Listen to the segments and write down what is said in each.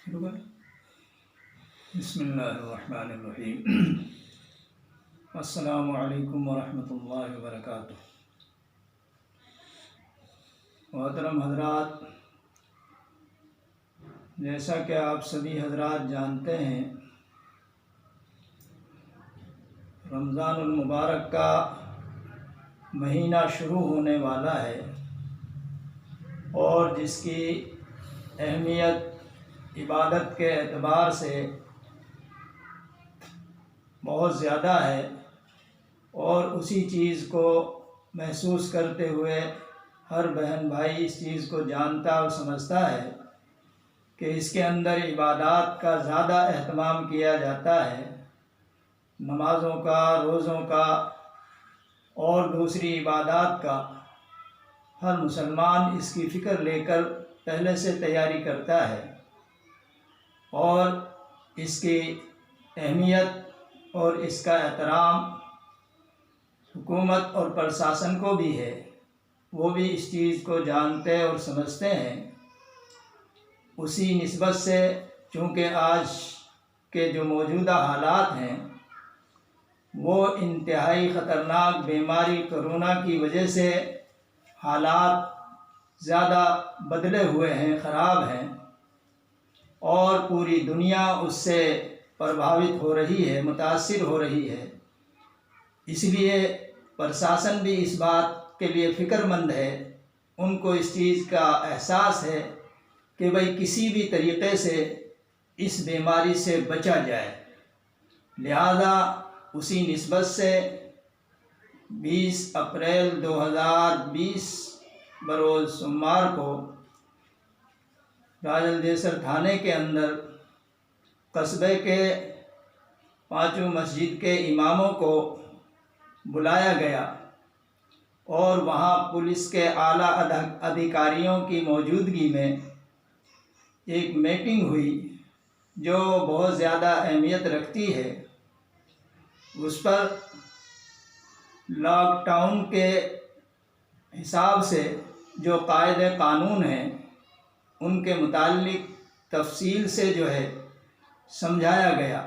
شروع کریں۔ بسم اللہ الرحمن الرحیم۔ السلام علیکم ورحمۃ اللہ وبرکاتہ۔ محترم حضرات، جیسا کہ آپ سبھی حضرات جانتے ہیں، رمضان المبارک کا مہینہ شروع ہونے والا ہے اور جس کی اہمیت عبادت کے اعتبار سے بہت زیادہ ہے، اور اسی چیز کو محسوس کرتے ہوئے ہر بہن بھائی اس چیز کو جانتا اور سمجھتا ہے کہ اس کے اندر عبادات کا زیادہ اہتمام کیا جاتا ہے، نمازوں کا، روزوں کا اور دوسری عبادات کا۔ ہر مسلمان اس کی فکر لے کر پہلے سے تیاری کرتا ہے، اور اس کی اہمیت اور اس کا احترام حکومت اور پرشاسن کو بھی ہے، وہ بھی اس چیز کو جانتے اور سمجھتے ہیں۔ اسی نسبت سے چونکہ آج کے جو موجودہ حالات ہیں وہ انتہائی خطرناک بیماری کرونا کی وجہ سے حالات زیادہ بدلے ہوئے ہیں، خراب ہیں، اور پوری دنیا اس سے پربھاوت ہو رہی ہے، متاثر ہو رہی ہے۔ اس لیے پرشاسن بھی اس بات کے لیے فکر مند ہے، ان کو اس چیز کا احساس ہے کہ بھئی کسی بھی طریقے سے اس بیماری سے بچا جائے۔ لہذا اسی نسبت سے 20 اپریل 2020 بروز سوموار کو راجل دیسر تھانے کے اندر قصبے کے 5 مسجد کے اماموں کو بلایا گیا، اور وہاں پولیس کے اعلیٰ ادھیکاریوں کی موجودگی میں ایک میٹنگ ہوئی جو بہت زیادہ اہمیت رکھتی ہے۔ اس پر لاک ڈاؤن کے حساب سے جو قاعدے قانون ہیں ان کے متعلق تفصیل سے جو ہے سمجھایا گیا،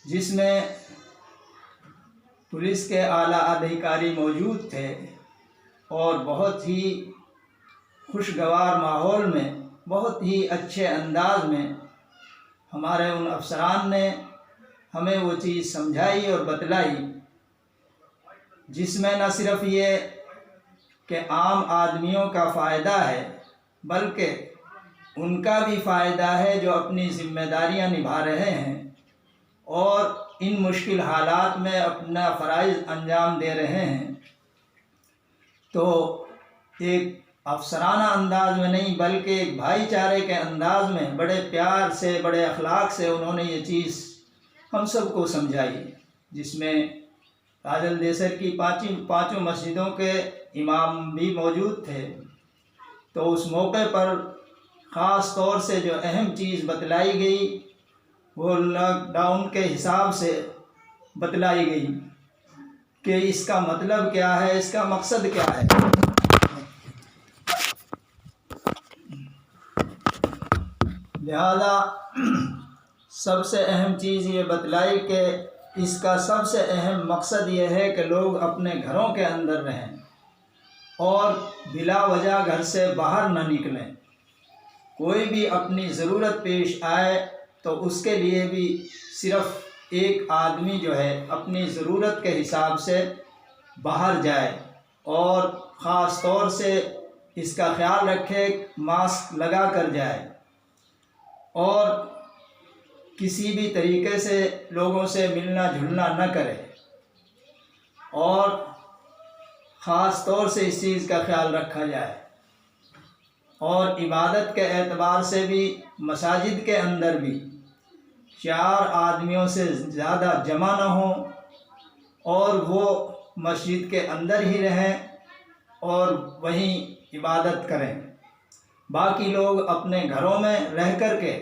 جس میں پولیس کے اعلیٰ ادھیکاری موجود تھے، اور بہت ہی خوشگوار ماحول میں، بہت ہی اچھے انداز میں ہمارے ان افسران نے ہمیں وہ چیز سمجھائی اور بتلائی، جس میں نہ صرف یہ کہ عام آدمیوں کا فائدہ ہے بلکہ ان کا بھی فائدہ ہے جو اپنی ذمہ داریاں نبھا رہے ہیں اور ان مشکل حالات میں اپنا فرائض انجام دے رہے ہیں۔ تو ایک افسرانہ انداز میں نہیں بلکہ ایک بھائی چارے کے انداز میں بڑے پیار سے، بڑے اخلاق سے انہوں نے یہ چیز ہم سب کو سمجھائی، جس میں راجل دیسر کی 5 مسجدوں کے امام بھی موجود تھے۔ تو اس موقع پر خاص طور سے جو اہم چیز بتلائی گئی وہ لاک ڈاؤن کے حساب سے بتلائی گئی کہ اس کا مطلب کیا ہے، اس کا مقصد کیا ہے۔ لہذا سب سے اہم چیز یہ بتلائی کہ اس کا سب سے اہم مقصد یہ ہے کہ لوگ اپنے گھروں کے اندر رہیں اور بلا وجہ گھر سے باہر نہ نکلیں۔ کوئی بھی اپنی ضرورت پیش آئے تو اس کے لیے بھی صرف ایک آدمی جو ہے اپنی ضرورت کے حساب سے باہر جائے، اور خاص طور سے اس کا خیال رکھے، ماسک لگا کر جائے، اور کسی بھی طریقے سے لوگوں سے ملنا جلنا نہ کرے، اور خاص طور سے اس چیز کا خیال رکھا جائے۔ اور عبادت کے اعتبار سے بھی مساجد کے اندر بھی 4 آدمیوں سے زیادہ جمع نہ ہوں، اور وہ مسجد کے اندر ہی رہیں اور وہیں عبادت کریں۔ باقی لوگ اپنے گھروں میں رہ کر کے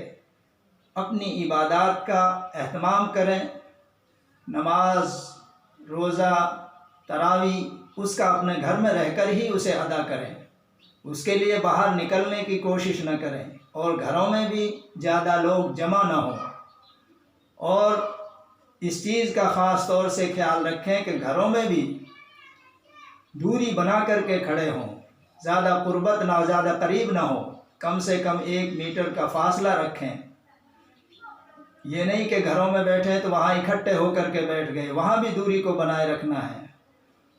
اپنی عبادات کا اہتمام کریں، نماز، روزہ، تراویح اس کا اپنے گھر میں رہ کر ہی اسے ادا کریں، اس کے لیے باہر نکلنے کی کوشش نہ کریں۔ اور گھروں میں بھی زیادہ لوگ جمع نہ ہوں، اور اس چیز کا خاص طور سے خیال رکھیں کہ گھروں میں بھی دوری بنا کر کے کھڑے ہوں، زیادہ قربت نہ ہو، زیادہ قریب نہ ہو، کم سے کم 1 میٹر کا فاصلہ رکھیں۔ یہ نہیں کہ گھروں میں بیٹھے تو وہاں اکٹھے ہو کر کے بیٹھ گئے، وہاں بھی دوری کو بنائے رکھنا ہے۔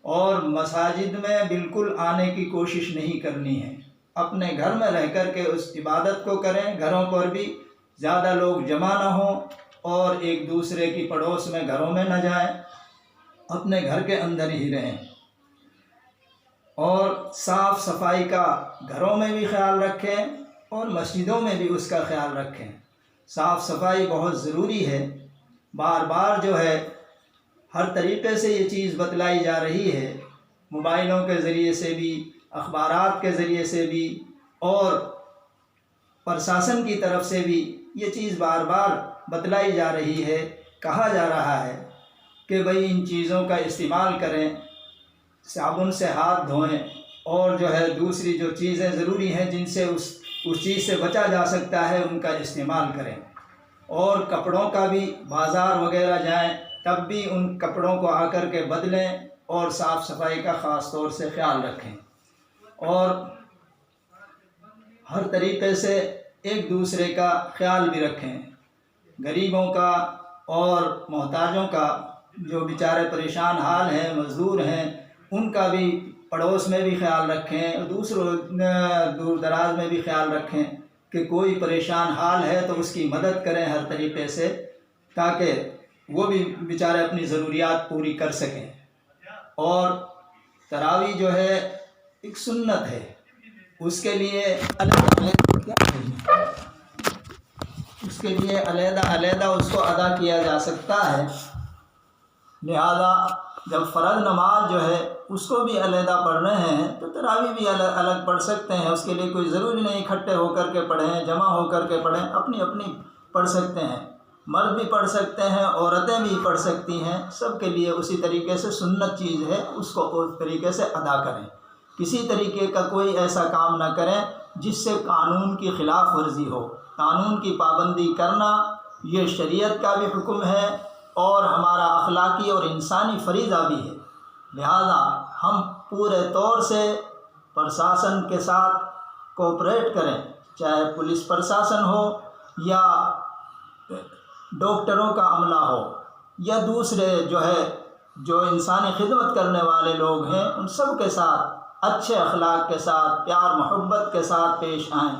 اور مساجد میں بالکل آنے کی کوشش نہیں کرنی ہے، اپنے گھر میں رہ کر کے اس عبادت کو کریں۔ گھروں پر بھی زیادہ لوگ جمع نہ ہوں اور ایک دوسرے کی پڑوس میں گھروں میں نہ جائیں، اپنے گھر کے اندر ہی رہیں۔ اور صاف صفائی کا گھروں میں بھی خیال رکھیں اور مسجدوں میں بھی اس کا خیال رکھیں۔ صاف صفائی بہت ضروری ہے، بار بار جو ہے ہر طریقے سے یہ چیز بتلائی جا رہی ہے، موبائلوں کے ذریعے سے بھی، اخبارات کے ذریعے سے بھی، اور پرشاسن کی طرف سے بھی یہ چیز بار بار بتلائی جا رہی ہے، کہا جا رہا ہے کہ بھئی ان چیزوں کا استعمال کریں، صابن سے ہاتھ دھوئیں، اور جو ہے دوسری جو چیزیں ضروری ہیں جن سے اس چیز سے بچا جا سکتا ہے ان کا استعمال کریں۔ اور کپڑوں کا بھی بازار وغیرہ جائیں تب بھی ان کپڑوں کو آ کر کے بدلیں اور صاف صفائی کا خاص طور سے خیال رکھیں، اور ہر طریقے سے ایک دوسرے کا خیال بھی رکھیں، غریبوں کا اور محتاجوں کا، جو بیچارے پریشان حال ہیں، مزدور ہیں، ان کا بھی پڑوس میں بھی خیال رکھیں، اور دوسروں دور دراز میں بھی خیال رکھیں کہ کوئی پریشان حال ہے تو اس کی مدد کریں ہر طریقے سے، تاکہ وہ بھی بیچارے اپنی ضروریات پوری کر سکیں۔ اور تراویح جو ہے ایک سنت ہے، اس کے لیے علیحدہ اس کو ادا کیا جا سکتا ہے، لہذا جب فرض نماز جو ہے اس کو بھی علیحدہ پڑھ رہے ہیں تو تراویح بھی الگ پڑھ سکتے ہیں۔ اس کے لیے کوئی ضروری نہیں اکٹھے ہو کر کے پڑھیں، جمع ہو کر کے پڑھیں، اپنی اپنی پڑھ سکتے ہیں، مرد بھی پڑھ سکتے ہیں، عورتیں بھی پڑھ سکتی ہیں، سب کے لیے اسی طریقے سے سنت چیز ہے، اس کو اس طریقے سے ادا کریں۔ کسی طریقے کا کوئی ایسا کام نہ کریں جس سے قانون کی خلاف ورزی ہو۔ قانون کی پابندی کرنا یہ شریعت کا بھی حکم ہے اور ہمارا اخلاقی اور انسانی فریضہ بھی ہے، لہذا ہم پورے طور سے پرشاسن کے ساتھ کوآپریٹ کریں، چاہے پولیس پرشاسن ہو یا ڈاکٹروں کا عملہ ہو یا دوسرے جو انسانی خدمت کرنے والے لوگ ہیں، ان سب کے ساتھ اچھے اخلاق کے ساتھ، پیار محبت کے ساتھ پیش آئیں۔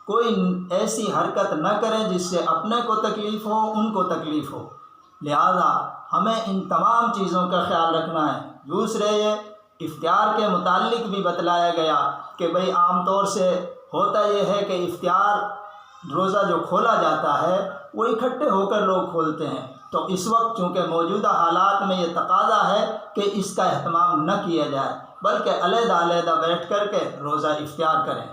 کوئی ایسی حرکت نہ کریں جس سے اپنے کو تکلیف ہو، ان کو تکلیف ہو، لہذا ہمیں ان تمام چیزوں کا خیال رکھنا ہے۔ دوسرے یہ افطار کے متعلق بھی بتلایا گیا کہ بھئی عام طور سے ہوتا یہ ہے کہ افطار روزہ جو کھولا جاتا ہے وہ اکٹھے ہو کر لوگ کھولتے ہیں، تو اس وقت چونکہ موجودہ حالات میں یہ تقاضا ہے کہ اس کا اہتمام نہ کیا جائے، بلکہ علیحدہ بیٹھ کر کے روزہ افطار کریں۔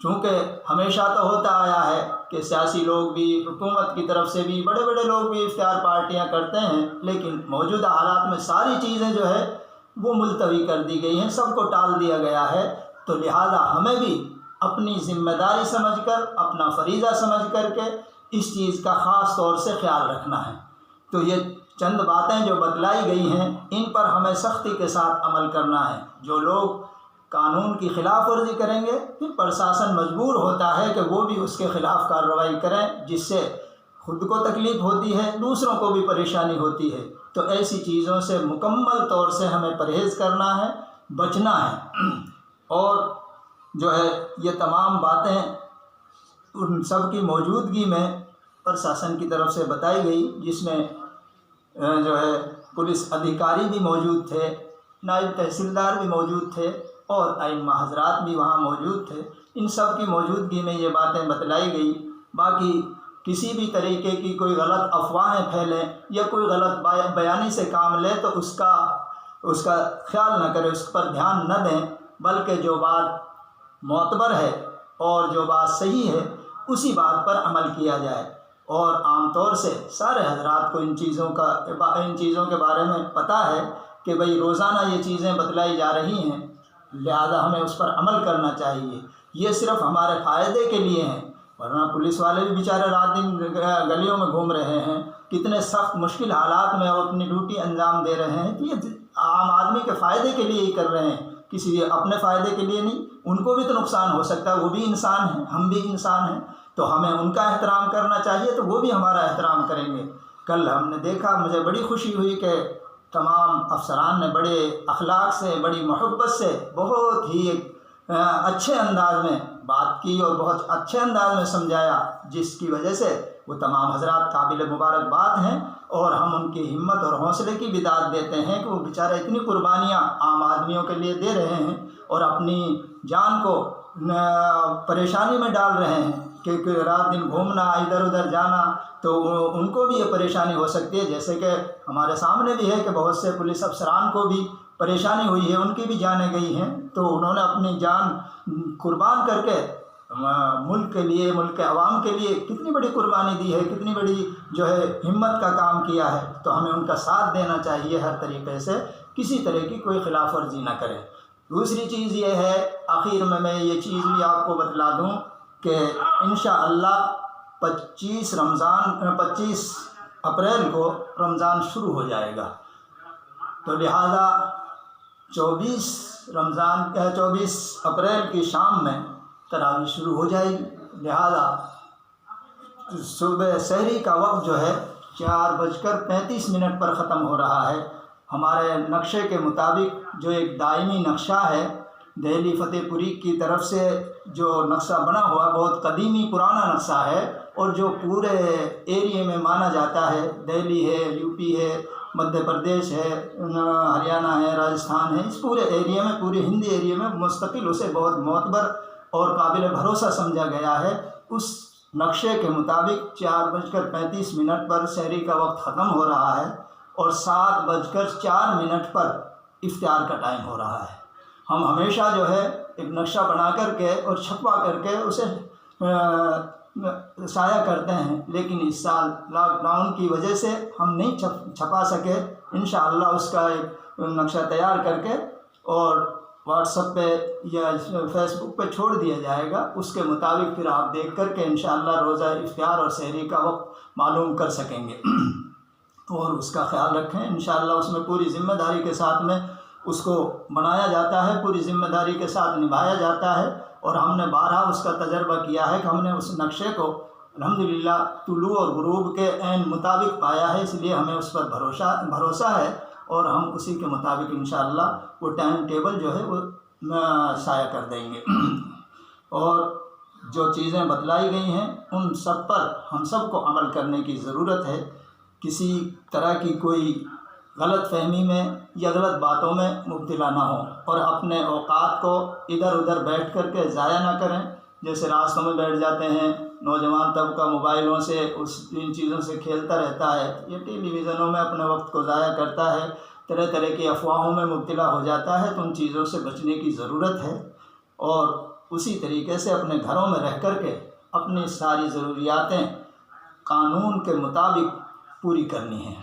چونکہ ہمیشہ تو ہوتا آیا ہے کہ سیاسی لوگ بھی، حکومت کی طرف سے بھی، بڑے بڑے لوگ بھی افطار پارٹیاں کرتے ہیں، لیکن موجودہ حالات میں ساری چیزیں جو ہے وہ ملتوی کر دی گئی ہیں، سب کو ٹال دیا گیا ہے، تو لہذا ہمیں بھی اپنی ذمہ داری سمجھ کر، اپنا فریضہ سمجھ کر کے اس چیز کا خاص طور سے خیال رکھنا ہے۔ تو یہ چند باتیں جو بتلائی گئی ہیں ان پر ہمیں سختی کے ساتھ عمل کرنا ہے۔ جو لوگ قانون کی خلاف ورزی کریں گے پھر پرشاسن مجبور ہوتا ہے کہ وہ بھی اس کے خلاف کارروائی کریں، جس سے خود کو تکلیف ہوتی ہے، دوسروں کو بھی پریشانی ہوتی ہے۔ تو ایسی چیزوں سے مکمل طور سے ہمیں پرہیز کرنا ہے، بچنا ہے، اور جو ہے یہ تمام باتیں ان سب کی موجودگی میں پرشاسن کی طرف سے بتائی گئی، جس میں جو ہے پولیس ادھیکاری بھی موجود تھے، نائب تحصیلدار بھی موجود تھے اور ائمہ حضرات بھی وہاں موجود تھے۔ ان سب کی موجودگی میں یہ باتیں بتلائی گئی۔ باقی کسی بھی طریقے کی کوئی غلط افواہیں پھیلیں یا کوئی غلط بیانی سے کام لے تو اس کا خیال نہ کرے، اس پر دھیان نہ دیں، بلکہ جو بات معتبر ہے اور جو بات صحیح ہے اسی بات پر عمل کیا جائے۔ اور عام طور سے سارے حضرات کو ان چیزوں کے بارے میں پتہ ہے کہ بھئی روزانہ یہ چیزیں بتلائی جا رہی ہیں، لہذا ہمیں اس پر عمل کرنا چاہیے۔ یہ صرف ہمارے فائدے کے لیے ہیں، ورنہ پولیس والے بھی بیچارے رات دن گلیوں میں گھوم رہے ہیں، کتنے سخت مشکل حالات میں وہ اپنی ڈیوٹی انجام دے رہے ہیں کہ یہ عام آدمی کے فائدے کے لیے ہی کر رہے ہیں، کسی اپنے فائدے کے لیے نہیں۔ ان کو بھی تو نقصان ہو سکتا ہے، وہ بھی انسان ہیں، ہم بھی انسان ہیں، تو ہمیں ان کا احترام کرنا چاہیے تو وہ بھی ہمارا احترام کریں گے۔ کل ہم نے دیکھا، مجھے بڑی خوشی ہوئی کہ تمام افسران نے بڑے اخلاق سے، بڑی محبت سے، بہت ہی اچھے انداز میں بات کی اور بہت اچھے انداز میں سمجھایا، جس کی وجہ سے وہ تمام حضرات قابل مبارکباد ہیں، اور ہم ان کی ہمت اور حوصلے کی بھی داد دیتے ہیں کہ وہ بیچارے اتنی قربانیاں عام آدمیوں کے لیے دے رہے ہیں اور اپنی جان کو پریشانی میں ڈال رہے ہیں کہ رات دن گھومنا، ادھر ادھر جانا، تو ان کو بھی یہ پریشانی ہو سکتی ہے، جیسے کہ ہمارے سامنے بھی ہے کہ بہت سے پولیس افسران کو بھی پریشانی ہوئی ہے، ان کی بھی جانیں گئی ہیں، تو انہوں نے اپنی جان قربان کر کے ملک کے لیے، ملک کے عوام کے لیے کتنی بڑی قربانی دی ہے، کتنی بڑی جو ہے ہمت کا کام کیا ہے، تو ہمیں ان کا ساتھ دینا چاہیے ہر طریقے سے، کسی طرح کی کوئی خلاف ورزی نہ کریں۔ دوسری چیز یہ ہے، آخر میں یہ چیز بھی آپ کو بتلا دوں کہ انشاءاللہ 25 اپریل کو رمضان شروع ہو جائے گا، تو لہذا 24 اپریل کی شام میں تراویح شروع ہو جائے گی، لہذا صبح سحری کا وقت جو ہے 4:35 پر ختم ہو رہا ہے۔ ہمارے نقشے کے مطابق جو ایک دائمی نقشہ ہے دہلی فتح پوری کی طرف سے، جو نقشہ بنا ہوا بہت قدیمی پرانا نقشہ ہے، اور جو پورے ایریے میں مانا جاتا ہے، دہلی ہے، یو پی ہے، مدھیہ پردیش ہے، ہریانہ ہے، راجستھان ہے، اس پورے ایریے میں، پورے ہندی ایریے میں مستقل اسے بہت معتبر اور قابل بھروسہ سمجھا گیا ہے۔ اس نقشے کے مطابق 4:35 پر سحری کا وقت ختم ہو رہا ہے، اور 7:04 پر افطار کا ٹائم ہو رہا ہے۔ ہم ہمیشہ جو ہے ایک نقشہ بنا کر کے اور چھپا کر کے اسے شائع کرتے ہیں، لیکن اس سال لاک ڈاؤن کی وجہ سے ہم نہیں چھپا سکے۔ انشاءاللہ اس کا ایک نقشہ تیار کر کے اور واٹس ایپ پہ یا فیس بک پہ چھوڑ دیا جائے گا، اس کے مطابق پھر آپ دیکھ کر کے انشاءاللہ روزہ افطار اور سحری کا وقت معلوم کر سکیں گے، اور اس کا خیال رکھیں۔ انشاءاللہ اس میں پوری ذمہ داری کے ساتھ میں اس کو بنایا جاتا ہے، پوری ذمہ داری کے ساتھ نبھایا جاتا ہے، اور ہم نے بارہا اس کا تجربہ کیا ہے کہ ہم نے اس نقشے کو الحمدللہ طلوع اور غروب کے عین مطابق پایا ہے، اس لیے ہمیں اس پر بھروسہ ہے، اور ہم اسی کے مطابق انشاءاللہ وہ ٹائم ٹیبل جو ہے وہ شائع کر دیں گے۔ اور جو چیزیں بتلائی گئی ہیں ان سب پر ہم سب کو عمل کرنے کی ضرورت ہے، کسی طرح کی کوئی غلط فہمی میں یا غلط باتوں میں مبتلا نہ ہوں، اور اپنے اوقات کو ادھر ادھر بیٹھ کر کے ضائع نہ کریں۔ جیسے راستوں میں بیٹھ جاتے ہیں نوجوان طبقہ، موبائلوں سے ان چیزوں سے کھیلتا رہتا ہے، یہ ٹیلی ویژنوں میں اپنے وقت کو ضائع کرتا ہے، طرح طرح کی افواہوں میں مبتلا ہو جاتا ہے، تو ان چیزوں سے بچنے کی ضرورت ہے، اور اسی طریقے سے اپنے گھروں میں رہ کر کے اپنی ساری ضروریاتیں قانون کے مطابق پوری کرنی ہیں،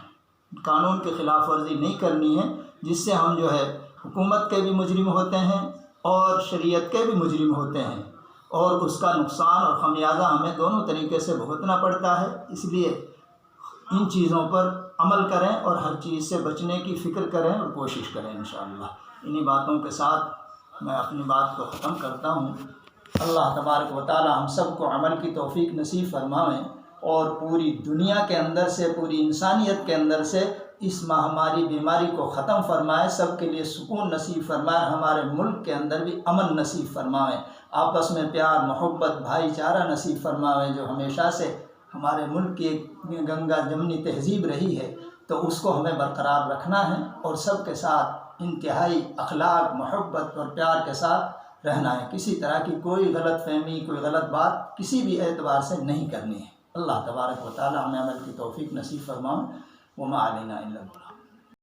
قانون کی خلاف ورزی نہیں کرنی ہے، جس سے ہم جو ہے حکومت کے بھی مجرم ہوتے ہیں اور شریعت کے بھی مجرم ہوتے ہیں، اور اس کا نقصان اور خمیازہ ہمیں دونوں طریقے سے بھگتنا پڑتا ہے۔ اس لیے ان چیزوں پر عمل کریں اور ہر چیز سے بچنے کی فکر کریں اور کوشش کریں انشاءاللہ۔ انہی باتوں کے ساتھ میں اپنی بات کو ختم کرتا ہوں۔ اللہ تبارک و تعالی ہم سب کو عمل کی توفیق نصیب فرمائیں، اور پوری دنیا کے اندر سے، پوری انسانیت کے اندر سے اس مہاماری بیماری کو ختم فرمائے، سب کے لیے سکون نصیب فرمائے، ہمارے ملک کے اندر بھی امن نصیب فرمائے، آپس میں پیار محبت بھائی چارہ نصیب فرمائے، جو ہمیشہ سے ہمارے ملک کی گنگا جمنی تہذیب رہی ہے، تو اس کو ہمیں برقرار رکھنا ہے، اور سب کے ساتھ انتہائی اخلاق محبت اور پیار کے ساتھ رہنا ہے، کسی طرح کی کوئی غلط فہمی، کوئی غلط بات کسی بھی اعتبار سے نہیں کرنی ہے۔ اللہ تبارک و تعالی ہمیں عمل کی توفیق نصیب فرمائے۔ وما علینا الا البلاغ۔